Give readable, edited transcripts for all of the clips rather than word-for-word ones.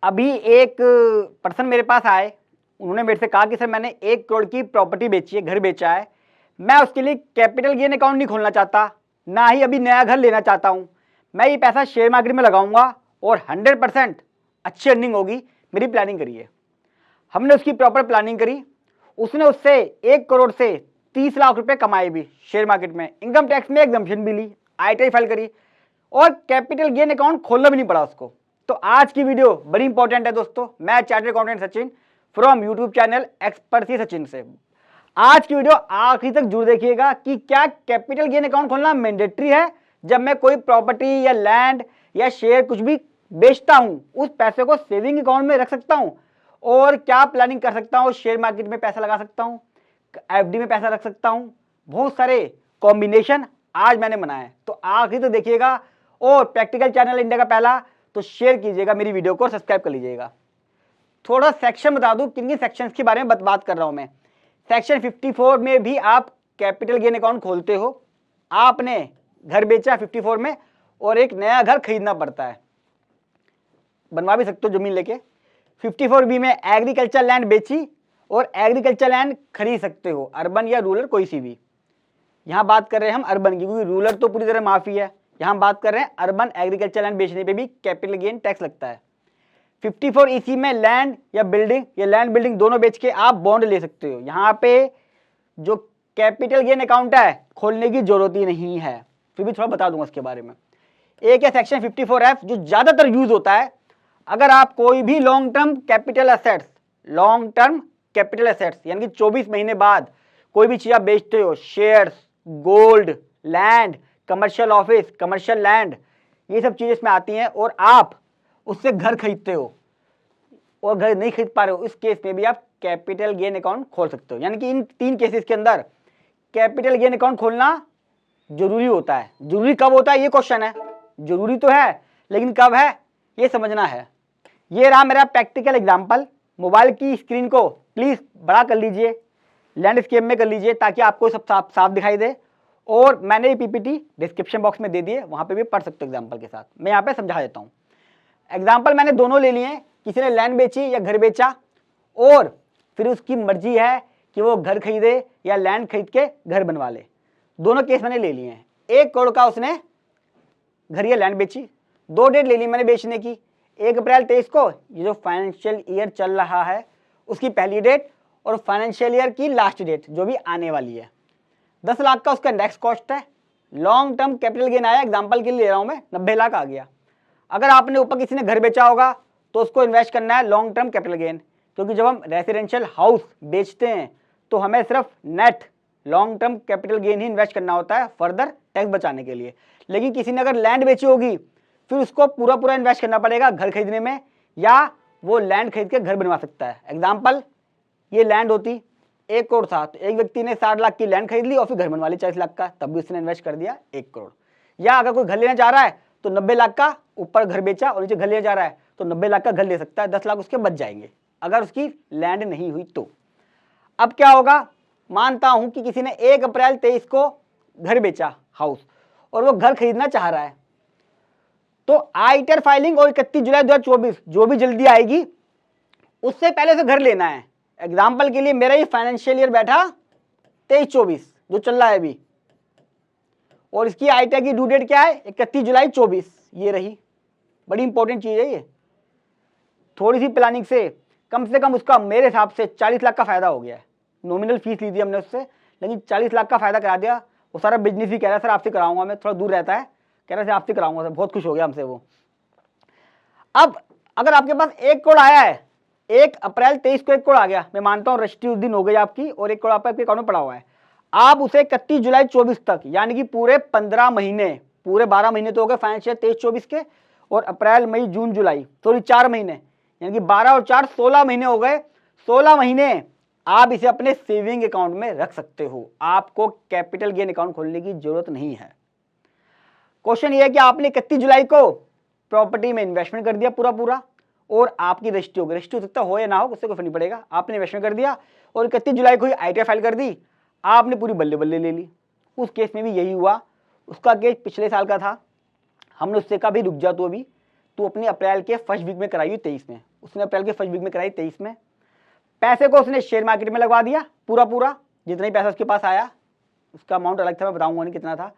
अभी एक पर्सन मेरे पास आए, उन्होंने मेरे से कहा कि सर मैंने 1 करोड़ की प्रॉपर्टी बेची है, घर बेचा है, मैं उसके लिए कैपिटल गेन अकाउंट नहीं खोलना चाहता, ना ही अभी नया घर लेना चाहता हूँ। मैं ये पैसा शेयर मार्केट में लगाऊंगा और 100% अच्छी अर्निंग होगी, मेरी प्लानिंग करी है। हमने उसकी प्रॉपर प्लानिंग करी। उसने उससे 1 करोड़ से 30 लाख रुपए कमाए भी शेयर मार्केट में, इनकम टैक्स में एग्जम्पशन भी ली, ITI फाइल करी और कैपिटल गेन अकाउंट खोलना भी नहीं पड़ा उसको। तो आज की वीडियो बड़ी इंपॉर्टेंट है दोस्तों। मैं chartered accountant Sachin from YouTube channel expert Sachin से। आज की वीडियो आखिरी तक जरूर देखिएगा कि क्या कैपिटल गेन अकाउंट खोलना मैंडेटरी है जब मैं कोई प्रॉपर्टी या लैंड या शेयर कुछ भी बेचता हूं, उस पैसे को सेविंग अकाउंट में रख सकता हूं और क्या प्लानिंग कर सकता हूं, शेयर मार्केट में पैसा लगा सकता हूं, FD में पैसा रख सकता हूं। बहुत सारे कॉम्बिनेशन आज मैंने बनाए, तो आखिरी तक देखिएगा और प्रैक्टिकल चैनल इंडिया का पहला तो शेयर कीजिएगा, मेरी वीडियो को सब्सक्राइब कर लीजिएगा। थोड़ा सेक्शन बता दूं किन किन सेक्शंस के बारे में बात कर रहा हूं मैं। सेक्शन 54 में भी आप कैपिटल गेन अकाउंट खोलते हो। आपने घर बेचा 54 में और एक नया घर खरीदना पड़ता है, बनवा भी सकते हो जमीन लेके। 54B में एग्रीकल्चर लैंड बेची और एग्रीकल्चर लैंड खरीद सकते हो, अर्बन या रूरल कोई सी भी। यहां बात कर रहे हैं हम अर्बन की, क्योंकि रूरल तो पूरी तरह माफी है। यहां बात कर रहे हैं अर्बन एग्रीकल्चर लैंड बेचने पे भी कैपिटल गेन टैक्स लगता है। 54EC में लैंड या बिल्डिंग या लैंड बिल्डिंग दोनों बेच के आप बॉन्ड ले सकते हो। यहाँ पे जो कैपिटल गेन अकाउंट है खोलने की जरूरत ही नहीं है, फिर भी थोड़ा बता दूंगा इसके बारे में। एक है सेक्शन 54F जो ज्यादातर यूज होता है अगर आप कोई भी लॉन्ग टर्म कैपिटल एसेट्स यानी कि 24 महीने बाद कोई भी चीज आप बेचते हो, shares, gold, land, commercial office, commercial land, ये सब चीजें इसमें आती हैं और आप उससे घर खरीदते हो और घर नहीं खरीद पा रहे हो, इस केस में भी आप कैपिटल गेन अकाउंट खोल सकते हो। यानी कि इन 3 केसेस के अंदर कैपिटल गेन अकाउंट खोलना जरूरी होता है। जरूरी कब होता है ये क्वेश्चन है, जरूरी तो है लेकिन कब है ये समझना है। ये रहा मेरा प्रैक्टिकल एग्जांपल। मोबाइल की स्क्रीन को प्लीज बड़ा कर लीजिए, लैंडस्केप में कर लीजिए ताकि आपको सब साफ दिखाई दे। और मैंने ये PPT डिस्क्रिप्शन बॉक्स में दे दिए, वहां पे भी पढ़ सकते हो एग्जांपल के साथ। मैं यहाँ पे समझा देता हूँ। एग्जाम्पल मैंने दोनों ले लिए, किसी ने लैंड बेची या घर बेचा और फिर उसकी मर्जी है कि वो घर खरीदे या लैंड खरीद के घर बनवा ले। दोनों केस मैंने ले लिए हैं। 1 करोड़ का उसने घर या लैंड बेची, 2 डेट ले ली मैंने बेचने की, 1 अप्रैल 23 को, ये जो फाइनेंशियल ईयर चल रहा है उसकी पहली डेट और फाइनेंशियल ईयर की लास्ट डेट जो भी आने वाली है। 10 लाख का उसका इंडेक्स कॉस्ट है। लॉन्ग टर्म कैपिटल गेन आया, एग्जाम्पल के लिए ले रहा हूं मैं, 90 लाख आ गया। अगर आपने ऊपर किसी ने घर बेचा होगा तो उसको इन्वेस्ट करना है लॉन्ग टर्म कैपिटल गेन, क्योंकि जब हम रेसिडेंशियल हाउस बेचते हैं तो हमें सिर्फ net long term capital gain ही इन्वेस्ट करना होता है फर्दर टैक्स बचाने के लिए। लेकिन किसी ने अगर लैंड बेची होगी फिर उसको पूरा इन्वेस्ट करना पड़ेगा घर खरीदने में, या वो लैंड खरीद के घर बनवा सकता है। एग्जाम्पल, ये लैंड होती 1 करोड़ था तो एक व्यक्ति ने 60 लाख की लैंड खरीद ली और फिर घर बनवा ली 40 लाख का, तब भी उसने इन्वेस्ट कर दिया 1 करोड़। या अगर कोई घर लेना चाह रहा है तो 90 लाख का ऊपर घर बेचा और नीचे घर लेना चाह रहा है तो 90 लाख का घर ले सकता है, 10 लाख उसके बच जाएंगे अगर उसकी लैंड नहीं हुई तो। अब क्या होगा, मानता हूं कि किसी ने 1 अप्रैल 23 को घर बेचा हाउस और वो घर खरीदना चाह रहा है, तो ITR फाइलिंग और 31 जुलाई 2024 जो भी जल्दी आएगी उससे पहले से घर लेना है। एग्जाम्पल के लिए मेरा ये फाइनेंशियल ईयर बैठा 23-24 जो चल रहा है अभी, और इसकी ITR की ड्यू डेट क्या है 31 जुलाई 24, ये रही। बड़ी इंपॉर्टेंट चीज है ये। थोड़ी सी प्लानिंग से कम उसका मेरे हिसाब से 40 लाख का फायदा हो गया है। नॉमिनल फीस ली थी हमने उससे, लेकिन 40 लाख का फायदा करा दिया। वो सारा बिजनेस ही कह रहा है सर आपसे कराऊंगा मैं, थोड़ा दूर रहता है, कह रहा है आपसे कराऊंगा सर, बहुत खुश हो गया हमसे वो। अब अगर आपके पास 1 करोड़ आया है, 1 अप्रैल 23 को 1 करोड़ आ गया, मैं मानता हूं रजिस्ट्री उस दिन हो गई आपकी और 1 करोड़ आपके अकाउंट में पड़ा हुआ है, आप उसे 31 जुलाई 24 तक यानी कि पूरे 15 महीने, पूरे 12 महीने तो हो गए फाइनेंशियल 23-24 के, और अप्रैल मई जून जुलाई, सॉरी 4 महीने, यानी कि 12 और 4 16 महीने हो गए। 16 महीने आप इसे अपने सेविंग अकाउंट में रख सकते हो, आपको कैपिटल गेन अकाउंट खोलने की जरूरत नहीं है। क्वेश्चन ये है कि आपने 31 जुलाई को प्रॉपर्टी में इन्वेस्टमेंट कर दिया पूरा और आपकी रजिस्ट्री हो गई, रजिस्ट्री हो सकता हो या ना हो उससे कोई फर्क नहीं पड़ेगा, आपने इन्वेस्टमेंट कर दिया और 31 जुलाई को ही ITR फाइल कर दी, आपने पूरी बल्ले बल्ले ले ली। उस केस में भी यही हुआ, उसका केस पिछले साल का था, हमने उससे कहा भी रुक जा तू, अभी तू अपनी अप्रैल के फर्स्ट वीक में कराई 23 में, उसने अप्रैल के फर्स्ट वीक में कराई 23 में। पैसे को उसने शेयर मार्केट में लगवा दिया पूरा पूरा, जितना ही पैसा उसके पास आया, उसका अमाउंट अलग था, मैं बताऊंगा नहीं कितना था,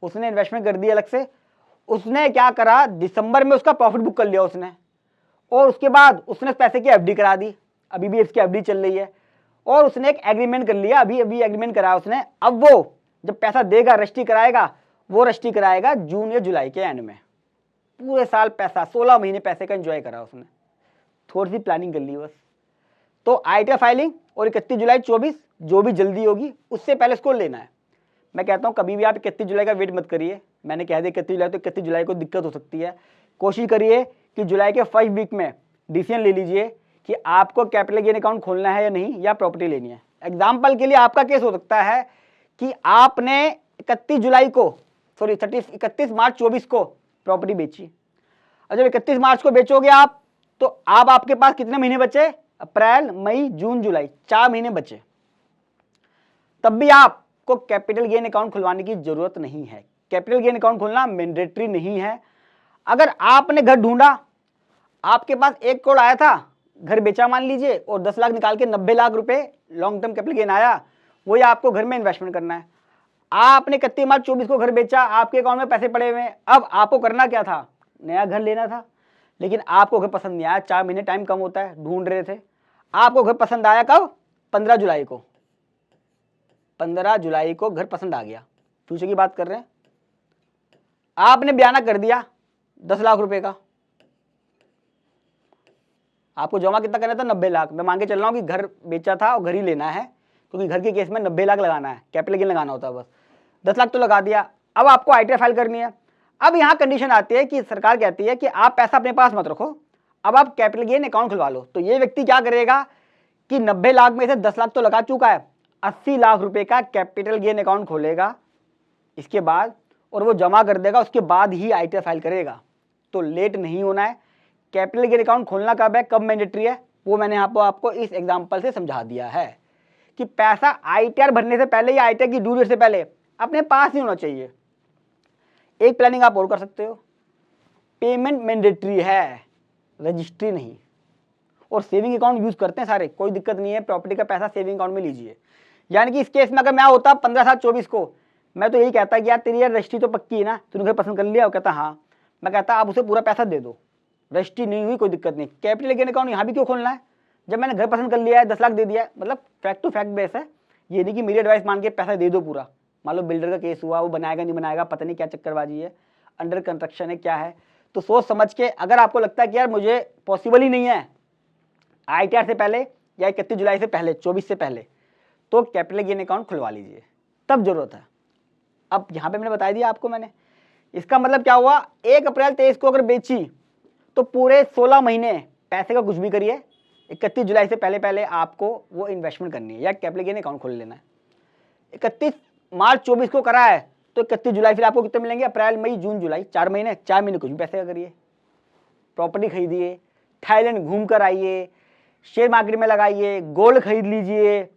उसने इन्वेस्टमेंट कर दिया अलग से। उसने क्या करा, दिसंबर में उसका प्रॉफिट बुक कर लिया उसने, और उसके बाद उसने पैसे की एफडी करा दी, अभी भी इसकी एफडी चल रही है, और उसने एक एग्रीमेंट कर लिया, अभी अभी एग्रीमेंट कराया उसने। अब वो जब पैसा देगा, रजिस्ट्री कराएगा, वो रजिस्ट्री कराएगा जून या जुलाई के एंड में। पूरे साल पैसा 16 महीने पैसे का एंजॉय करा उसने, थोड़ी सी प्लानिंग कर ली बस। तो आईटीआर फाइलिंग और 31 जुलाई 24 जो भी जल्दी होगी उससे पहले इसको लेना है। मैं कहता हूँ कभी भी आप 31 जुलाई का वेट मत करिए, मैंने कह दिया 31 जुलाई, तो 31 जुलाई को दिक्कत हो सकती है। कोशिश करिए कि जुलाई के फर्स्ट वीक में डिसीजन ले लीजिए कि आपको कैपिटल गेन अकाउंट खोलना है या नहीं, या प्रॉपर्टी लेनी है। एग्जाम्पल के लिए आपका केस हो सकता है कि आपने 31 मार्च 24 को प्रॉपर्टी बेची, और जब 31 मार्च को बेचोगे आप, तो अब आपके पास कितने महीने बचे, अप्रैल मई जून जुलाई, 4 महीने बचे। तब भी आपको कैपिटल गेन अकाउंट खुलवाने की जरूरत नहीं है। कैपिटल गेन अकाउंट खोलना मैंडेटरी नहीं है। अगर आपने घर ढूंढा, आपके पास 1 करोड़ आया था, घर बेचा मान लीजिए, और 10 लाख निकाल के 90 लाख रुपए लॉन्ग टर्म कैपिटल गेन आया, वही आपको घर में इन्वेस्टमेंट करना है। आपने 31 मार्च 24 को घर बेचा, आपके अकाउंट में पैसे पड़े हुए हैं, अब आपको करना क्या था, नया घर लेना था। लेकिन आपको घर पसंद नहीं आया, 4 महीने टाइम कम होता है, ढूंढ रहे थे, आपको घर पसंद आया कब, 15 जुलाई को। 15 जुलाई को घर पसंद आ गया, फ्यूचर की बात कर रहे हैं। आपने बयाना कर दिया 10 लाख रुपए का, आपको जमा कितना करना था, 90 लाख। मैं मान के चल रहा हूं कि घर बेचा था और घर ही लेना है, क्योंकि घर के केस में 90 लाख लगाना है, कैपिटल गेन लगाना होता है बस। 10 लाख तो लगा दिया। अब आपको आईटीआर फाइल करनी है। अब यहाँ कंडीशन आती है कि सरकार कहती है कि आप पैसा अपने पास मत रखो, अब आप कैपिटल गेन अकाउंट खुलवा लो। तो ये व्यक्ति क्या करेगा कि 90 लाख में से 10 लाख तो लगा चुका है, 80 लाख रुपए का कैपिटल गेन अकाउंट खोलेगा इसके बाद, और वो जमा कर देगा, उसके बाद ही आईटीआर फाइल करेगा। तो लेट नहीं होना है। कैपिटल गेन अकाउंट खोलना कब है, कब मैंडेटरी है, वो मैंने यहाँ पर आपको इस एग्जाम्पल से समझा दिया है कि पैसा आईटीआर भरने से पहले या आईटीआर की ड्यू डेट से पहले अपने पास ही होना चाहिए। एक प्लानिंग आप और कर सकते हो, पेमेंट मैंडेटरी है, रजिस्ट्री नहीं। और सेविंग अकाउंट यूज करते हैं सारे, कोई दिक्कत नहीं है, प्रॉपर्टी का पैसा सेविंग अकाउंट में लीजिए। यानी कि इस केस में अगर मैं होता 15/7/24 को, मैं तो यही कहता कि यार तेरी यार रजिस्ट्री तो पक्की है ना, तूने घर पसंद कर लिया, वो कहता हाँ, मैं कहता आप उसे पूरा पैसा दे दो, रजिस्ट्री नहीं हुई कोई दिक्कत नहीं, कैपिटल गेन अकाउंट यहाँ भी क्यों खोलना है जब मैंने घर पसंद कर लिया है, 10 लाख दे दिया है। मतलब फैक्ट टू फैक्ट बेस है, ये नहीं कि मेरी एडवाइस मान के पैसा दे दो पूरा। मान लो बिल्डर का केस हुआ, वो बनाएगा नहीं बनाएगा, पता नहीं क्या चक्करबाजी है, अंडर कंस्ट्रक्शन है, क्या है। तो सोच समझ के, अगर आपको लगता है कि यार मुझे पॉसिबल ही नहीं है आईटीआर से पहले या 31 जुलाई से पहले, 24 से पहले, तो कैपिटल गेन अकाउंट खुलवा लीजिए, तब जरूरत है। अब यहाँ पे मैंने बता दिया आपको मैंने, इसका मतलब क्या हुआ, 1 अप्रैल 23 को अगर बेची तो पूरे 16 महीने पैसे का कुछ भी करिए, 31 जुलाई से पहले पहले आपको वो इन्वेस्टमेंट करनी है या कैपिटल गेन अकाउंट खोल लेना है। 31 मार्च 24 को करा है तो 31 जुलाई फिर आपको कितने मिलेंगे, अप्रैल मई जून जुलाई, 4 महीने, 4 महीने कुछ भी पैसे का करिए, प्रॉपर्टी खरीदिए, थाईलैंड घूम कर आइए, शेयर मार्केट में लगाइए, गोल्ड खरीद लीजिए,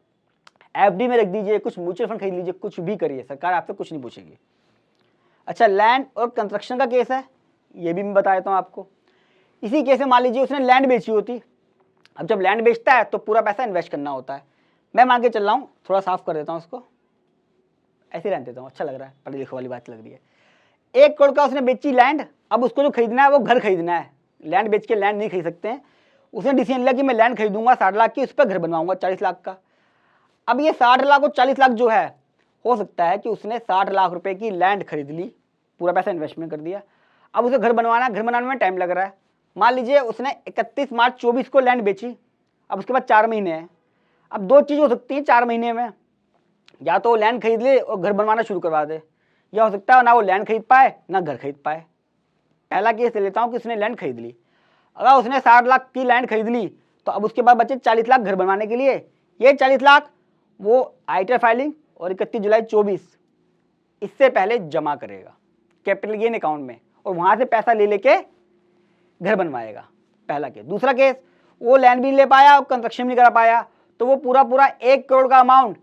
एफडी में रख दीजिए, कुछ म्यूचुअल फंड खरीद लीजिए, कुछ भी करिए, सरकार आपसे कुछ नहीं पूछेगी। अच्छा, लैंड और कंस्ट्रक्शन का केस है, ये भी मैं बता देता हूँ आपको। इसी केस में मान लीजिए उसने लैंड बेची होती, अब जब लैंड बेचता है तो पूरा पैसा इन्वेस्ट करना होता है। मैं मान के चल रहा हूँ, थोड़ा साफ कर देता हूँ उसको, ऐसे रहने देता हूँ, अच्छा लग रहा है, पढ़े लिखे वाली बात लग रही है। 1 करोड़ का उसने बेची लैंड, अब उसको जो खरीदना है वो घर खरीदना है, लैंड बेच के लैंड नहीं खरीद सकते हैं। उसने डिसीजन लिया कि मैं लैंड खरीदूंगा 60 लाख की, उस पर घर बनवाऊंगा 40 लाख का। अब ये 60 लाख और 40 लाख जो है, हो सकता है कि उसने 60 लाख रुपए की लैंड खरीद ली, पूरा पैसा इन्वेस्टमेंट कर दिया, अब उसे घर बनवाना है, घर बनाने में टाइम लग रहा है। मान लीजिए उसने 31 मार्च 24 को लैंड बेची, अब उसके बाद 4 महीने हैं। अब 2 चीज़ हो सकती है 4 महीने में, या तो लैंड खरीद ले और घर बनवाना शुरू करवा दे, या हो सकता है ना वो लैंड खरीद पाए ना घर खरीद पाए। पहला केस ले लेता हूँ कि उसने लैंड खरीद ली, अगर उसने 60 लाख की लैंड खरीद ली तो अब उसके बाद बचे 40 लाख घर बनवाने के लिए। ये 40 लाख वो आईटीआर फाइलिंग और 31 जुलाई 24 इससे पहले जमा करेगा कैपिटल गेन अकाउंट में, और वहां से पैसा ले लेके घर बनवाएगा, पहला केस। दूसरा केस, वो लैंड भी ले पाया और कंस्ट्रक्शन नहीं करा पाया, तो वो पूरा 1 करोड़ का अमाउंट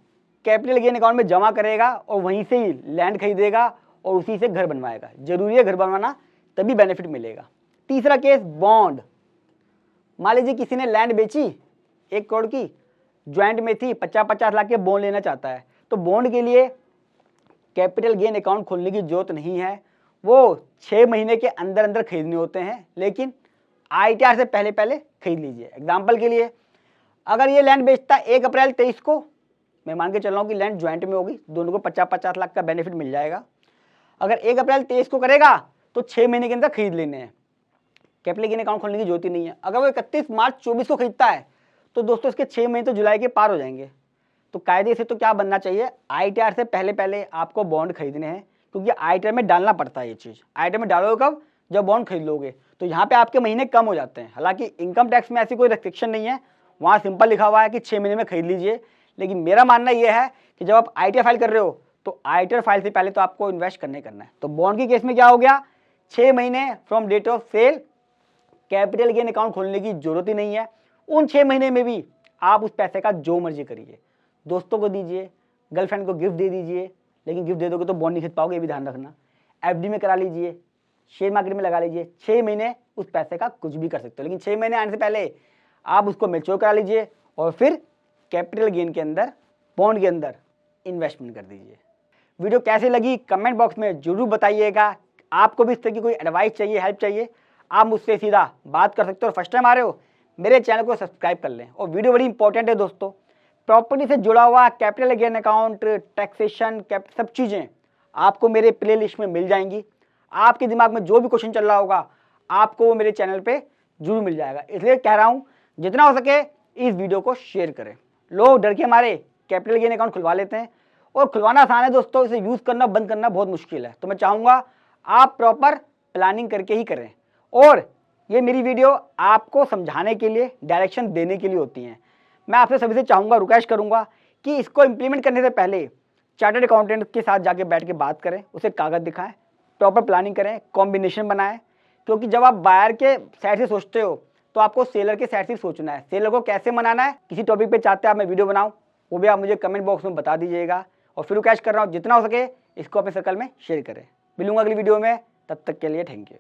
कैपिटल गेन अकाउंट में जमा करेगा और वहीं से ही लैंड खरीदेगा और उसी से घर बनवाएगा। जरूरी है घर बनवाना, तभी बेनिफिट मिलेगा। तीसरा केस, बॉन्ड। मान लीजिए किसी ने लैंड बेची 1 करोड़ की, ज्वाइंट में थी, 50-50 लाख के बॉन्ड लेना चाहता है, तो बॉन्ड के लिए कैपिटल गेन अकाउंट खोलने की जरूरत नहीं है, वो 6 महीने के अंदर अंदर खरीदने होते हैं, लेकिन ITR से पहले पहले खरीद लीजिए। एग्जाम्पल के लिए अगर ये लैंड बेचता है 1 अप्रैल 23 को, मैं मान के चल रहा हूँ कि लैंड ज्वाइंट में होगी, दोनों को 50-50 लाख का बेनिफिट मिल जाएगा। अगर 1 अप्रैल 23 को करेगा तो 6 महीने के अंदर खरीद लेने हैं, कैपिटल गेन अकाउंट खोलने की जरूरत ही नहीं है। अगर वो 31 मार्च 24 को खरीदता है तो दोस्तों इसके 6 महीने तो जुलाई के पार हो जाएंगे। तो कायदे से तो क्या बनना चाहिए, ITR से पहले पहले आपको बॉन्ड खरीदने हैं, क्योंकि ITR में डालना पड़ता है ये चीज़। ITR में डालोगे कब, जब बॉन्ड खरीद लोगे, तो यहाँ पे आपके महीने कम हो जाते हैं। हालांकि इनकम टैक्स में ऐसी कोई रिस्ट्रिक्शन नहीं है, वहाँ सिंपल लिखा हुआ है कि 6 महीने में खरीद लीजिए। लेकिन मेरा मानना यह है कि जब आप ITR फाइल कर रहे हो तो ITR फाइल से पहले तो आपको इन्वेस्ट करना है। तो बॉन्ड के केस में क्या हो गया, 6 महीने from date of sale capital gain account खोलने की जरूरत ही नहीं है। उन 6 महीने में भी आप उस पैसे का जो मर्जी करिए, दोस्तों को दीजिए, गर्लफ्रेंड को गिफ्ट दे दीजिए, लेकिन गिफ्ट दे दोगे तो बॉन्ड नहीं खरीद पाओगे, ये भी ध्यान रखना। FD में करा लीजिए, शेयर मार्केट में लगा लीजिए, 6 महीने उस पैसे का कुछ भी कर सकते हो, लेकिन 6 महीने आने से पहले आप उसको मैच्योर करा लीजिए और फिर कैपिटल गेन के अंदर, बॉन्ड के अंदर इन्वेस्टमेंट कर दीजिए। वीडियो कैसी लगी कमेंट बॉक्स में जरूर बताइएगा। आपको भी इस तरह की कोई एडवाइस चाहिए, हेल्प चाहिए, आप मुझसे सीधा बात कर सकते हो। और फर्स्ट टाइम आ रहे हो, मेरे चैनल को सब्सक्राइब कर लें। और वीडियो बड़ी इंपॉर्टेंट है दोस्तों, प्रॉपर्टी से जुड़ा हुआ कैपिटल गेन अकाउंट, टैक्सेशन, सब चीज़ें आपको मेरे प्लेलिस्ट में मिल जाएंगी। आपके दिमाग में जो भी क्वेश्चन चल रहा होगा आपको वो मेरे चैनल पे जरूर मिल जाएगा। इसलिए कह रहा हूँ जितना हो सके इस वीडियो को शेयर करें। लोग डर के हमारे कैपिटल गेन अकाउंट खुलवा लेते हैं, और खुलवाना आसान है दोस्तों, इसे यूज़ करना बंद करना बहुत मुश्किल है। तो मैं चाहूँगा आप प्रॉपर प्लानिंग करके ही करें। और ये मेरी वीडियो आपको समझाने के लिए, डायरेक्शन देने के लिए होती हैं। मैं आपसे सभी से चाहूँगा, रिक्वेस्ट करूँगा कि इसको इम्प्लीमेंट करने से पहले चार्टर्ड अकाउंटेंट के साथ जाके बैठ के बात करें, उसे कागज़ दिखाएं, प्रॉपर प्लानिंग करें, कॉम्बिनेशन बनाएं। क्योंकि जब आप बायर के साइड से सोचते हो तो आपको सेलर के साइड से सोचना है। सेलर को कैसे मनाना है, किसी टॉपिक पे चाहते हैं आप मैं वीडियो बनाऊं, वो भी आप मुझे कमेंट बॉक्स में बता दीजिएगा। और फिर रिक्वेस्ट कर रहा हूँ जितना हो सके इसको अपने सर्कल में शेयर करें। मिलूंगा अगली वीडियो में, तब तक के लिए थैंक यू।